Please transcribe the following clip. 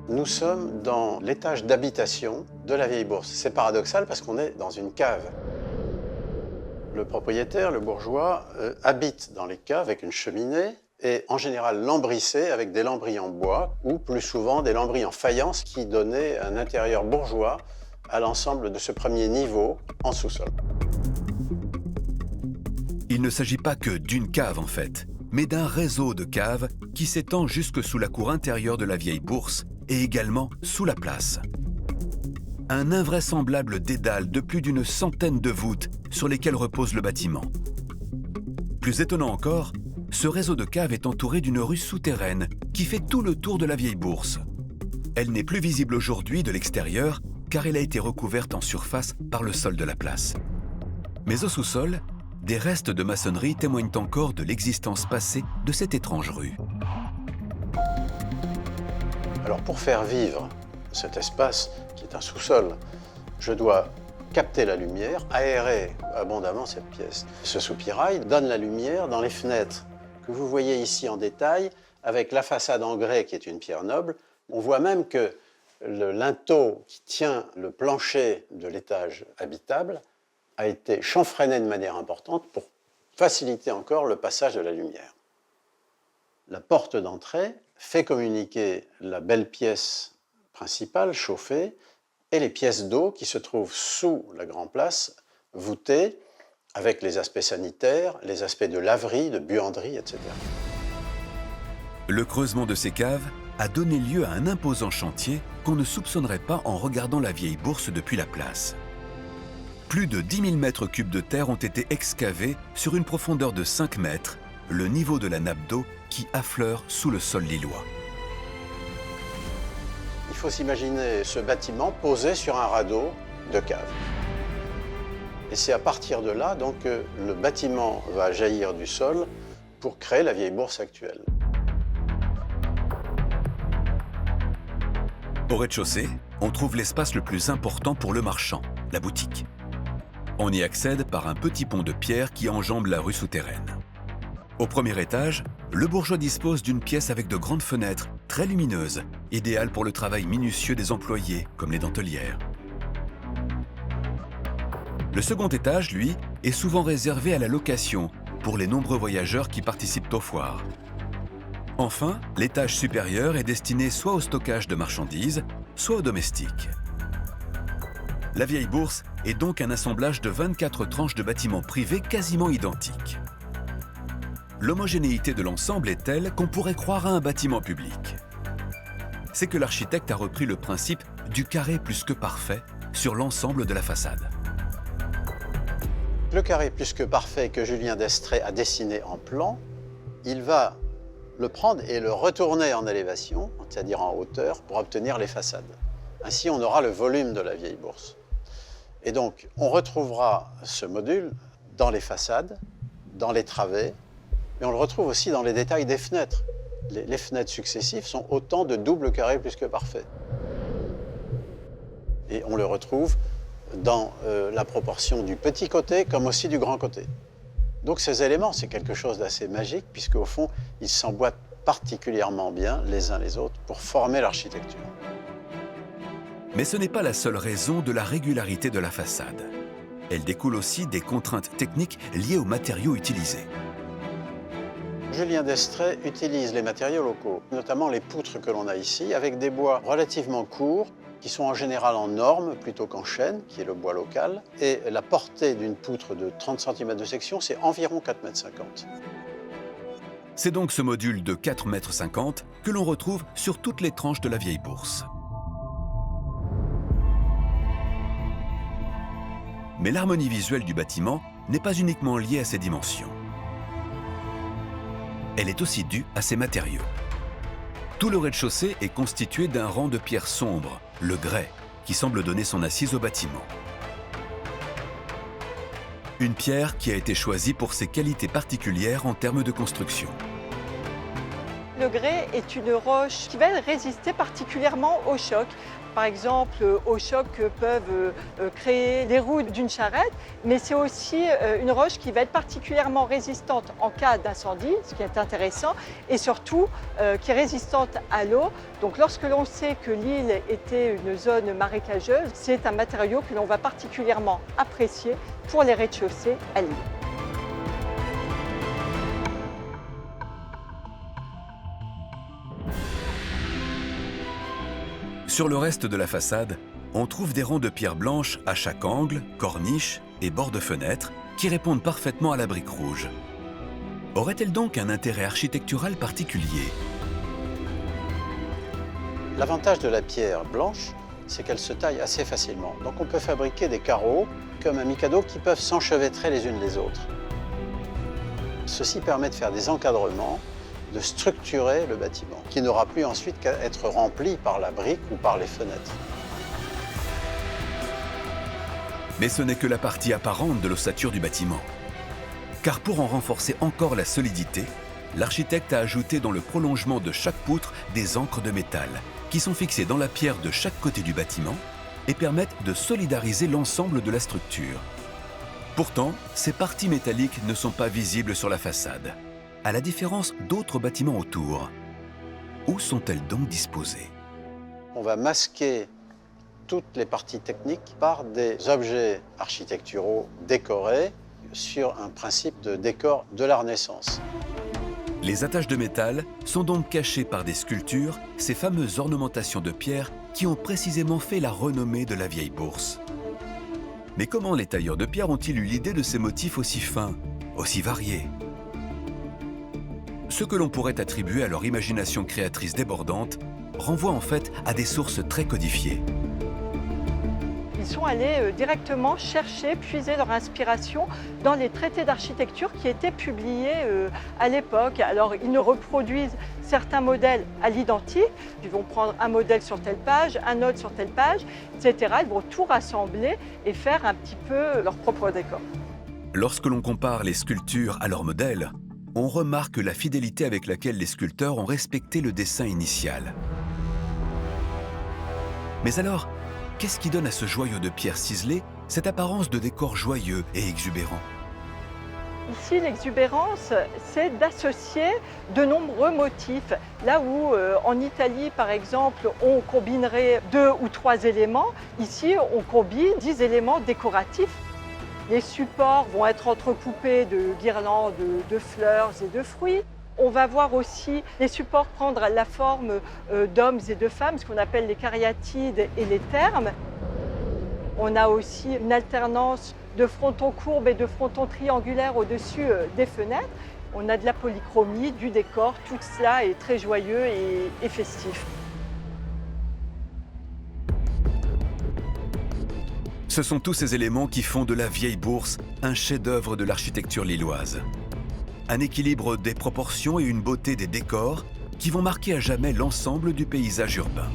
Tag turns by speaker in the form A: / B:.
A: Nous sommes dans l'étage d'habitation de la Vieille Bourse. C'est paradoxal parce qu'on est dans une cave. Le propriétaire, le bourgeois, habite dans les caves avec une cheminée et en général lambrissé avec des lambris en bois ou plus souvent des lambris en faïence qui donnaient un intérieur bourgeois à l'ensemble de ce premier niveau en sous-sol.
B: Il ne s'agit pas que d'une cave en fait, mais d'un réseau de caves qui s'étend jusque sous la cour intérieure de la Vieille Bourse et également sous la place. Un invraisemblable dédale de plus d'une centaine de voûtes sur lesquelles repose le bâtiment. Plus étonnant encore, ce réseau de caves est entouré d'une rue souterraine qui fait tout le tour de la Vieille Bourse. Elle n'est plus visible aujourd'hui de l'extérieur car elle a été recouverte en surface par le sol de la place. Mais au sous-sol, des restes de maçonnerie témoignent encore de l'existence passée de cette étrange rue.
A: Alors pour faire vivre cet espace qui est un sous-sol, je dois capter la lumière, aérer abondamment cette pièce. Ce soupirail donne la lumière dans les fenêtres que vous voyez ici en détail avec la façade en grès qui est une pierre noble. On voit même que le linteau qui tient le plancher de l'étage habitable a été chanfreiné de manière importante pour faciliter encore le passage de la lumière. La porte d'entrée fait communiquer la belle pièce principale, chauffée, et les pièces d'eau qui se trouvent sous la grande place, voûtées, avec les aspects sanitaires, les aspects de laverie, de buanderie, etc.
B: Le creusement de ces caves a donné lieu à un imposant chantier qu'on ne soupçonnerait pas en regardant la Vieille Bourse depuis la place. Plus de 10 000 mètres cubes de terre ont été excavés sur une profondeur de 5 mètres, le niveau de la nappe d'eau qui affleure sous le sol lillois.
A: Il faut s'imaginer ce bâtiment posé sur un radeau de cave. Et c'est à partir de là donc, que le bâtiment va jaillir du sol pour créer la Vieille Bourse actuelle.
B: Au rez-de-chaussée, on trouve l'espace le plus important pour le marchand, la boutique. On y accède par un petit pont de pierre qui enjambe la rue souterraine. Au premier étage, le bourgeois dispose d'une pièce avec de grandes fenêtres, très lumineuses, idéale pour le travail minutieux des employés, comme les dentelières. Le second étage, lui, est souvent réservé à la location, pour les nombreux voyageurs qui participent aux foires. Enfin, l'étage supérieur est destiné soit au stockage de marchandises, soit aux domestiques. La Vieille Bourse est donc un assemblage de 24 tranches de bâtiments privés quasiment identiques. L'homogénéité de l'ensemble est telle qu'on pourrait croire à un bâtiment public. C'est que l'architecte a repris le principe du carré plus que parfait sur l'ensemble de la façade.
A: Le carré plus que parfait que Julien d'Estrées a dessiné en plan, il va le prendre et le retourner en élévation, c'est-à-dire en hauteur, pour obtenir les façades. Ainsi, on aura le volume de la Vieille Bourse. Et donc, on retrouvera ce module dans les façades, dans les travées, mais on le retrouve aussi dans les détails des fenêtres. Les fenêtres successives sont autant de doubles carrés plus que parfaits. Et on le retrouve dans la proportion du petit côté comme aussi du grand côté. Donc ces éléments, c'est quelque chose d'assez magique, puisqu'au fond, ils s'emboîtent particulièrement bien les uns les autres pour former l'architecture.
B: Mais ce n'est pas la seule raison de la régularité de la façade. Elle découle aussi des contraintes techniques liées aux matériaux utilisés.
A: Julien d'Estrées utilise les matériaux locaux, notamment les poutres que l'on a ici, avec des bois relativement courts, qui sont en général en orme plutôt qu'en chêne, qui est le bois local. Et la portée d'une poutre de 30 cm de section, c'est environ 4,50 m.
B: C'est donc ce module de 4,50 m que l'on retrouve sur toutes les tranches de la Vieille Bourse. Mais l'harmonie visuelle du bâtiment n'est pas uniquement liée à ses dimensions. Elle est aussi due à ses matériaux. Tout le rez-de-chaussée est constitué d'un rang de pierres sombres, le grès, qui semble donner son assise au bâtiment. Une pierre qui a été choisie pour ses qualités particulières en termes de construction.
C: Le grès est une roche qui va résister particulièrement au choc. Par exemple, au choc que peuvent créer les roues d'une charrette, mais c'est aussi une roche qui va être particulièrement résistante en cas d'incendie, ce qui est intéressant, et surtout qui est résistante à l'eau. Donc lorsque l'on sait que l'île était une zone marécageuse, c'est un matériau que l'on va particulièrement apprécier pour les rez-de-chaussée à l'île.
B: Sur le reste de la façade, on trouve des rangs de pierres blanches à chaque angle, corniche et bord de fenêtre qui répondent parfaitement à la brique rouge. Aurait-elle donc un intérêt architectural particulier?
A: L'avantage de la pierre blanche, c'est qu'elle se taille assez facilement. Donc on peut fabriquer des carreaux comme un mikado qui peuvent s'enchevêtrer les unes les autres. Ceci permet de faire des encadrements, de structurer le bâtiment, qui n'aura plus ensuite qu'à être rempli par la brique ou par les fenêtres.
B: Mais ce n'est que la partie apparente de l'ossature du bâtiment. Car pour en renforcer encore la solidité, l'architecte a ajouté dans le prolongement de chaque poutre des ancres de métal, qui sont fixées dans la pierre de chaque côté du bâtiment et permettent de solidariser l'ensemble de la structure. Pourtant, ces parties métalliques ne sont pas visibles sur la façade, à la différence d'autres bâtiments autour. Où sont-elles donc disposées?
A: On va masquer toutes les parties techniques par des objets architecturaux décorés sur un principe de décor de la Renaissance.
B: Les attaches de métal sont donc cachées par des sculptures, ces fameuses ornementations de pierre qui ont précisément fait la renommée de la vieille bourse. Mais comment les tailleurs de pierre ont-ils eu l'idée de ces motifs aussi fins, aussi variés? Ce que l'on pourrait attribuer à leur imagination créatrice débordante renvoie en fait à des sources très codifiées.
C: Ils sont allés directement chercher, puiser leur inspiration dans les traités d'architecture qui étaient publiés à l'époque. Alors, ils ne reproduisent certains modèles à l'identique. Ils vont prendre un modèle sur telle page, un autre sur telle page, etc. Ils vont tout rassembler et faire un petit peu leur propre décor.
B: Lorsque l'on compare les sculptures à leurs modèles, on remarque la fidélité avec laquelle les sculpteurs ont respecté le dessin initial. Mais alors, qu'est-ce qui donne à ce joyau de pierre ciselée cette apparence de décor joyeux et exubérant?
C: Ici, l'exubérance, c'est d'associer de nombreux motifs. Là où, en Italie, par exemple, on combinerait 2 ou 3 éléments, ici, on combine 10 éléments décoratifs. Les supports vont être entrecoupés de guirlandes de fleurs et de fruits. On va voir aussi les supports prendre la forme d'hommes et de femmes, ce qu'on appelle les cariatides et les thermes. On a aussi une alternance de frontons courbes et de frontons triangulaires au-dessus des fenêtres. On a de la polychromie, du décor, tout cela est très joyeux et festif.
B: Ce sont tous ces éléments qui font de la vieille bourse un chef-d'œuvre de l'architecture lilloise. Un équilibre des proportions et une beauté des décors qui vont marquer à jamais l'ensemble du paysage urbain.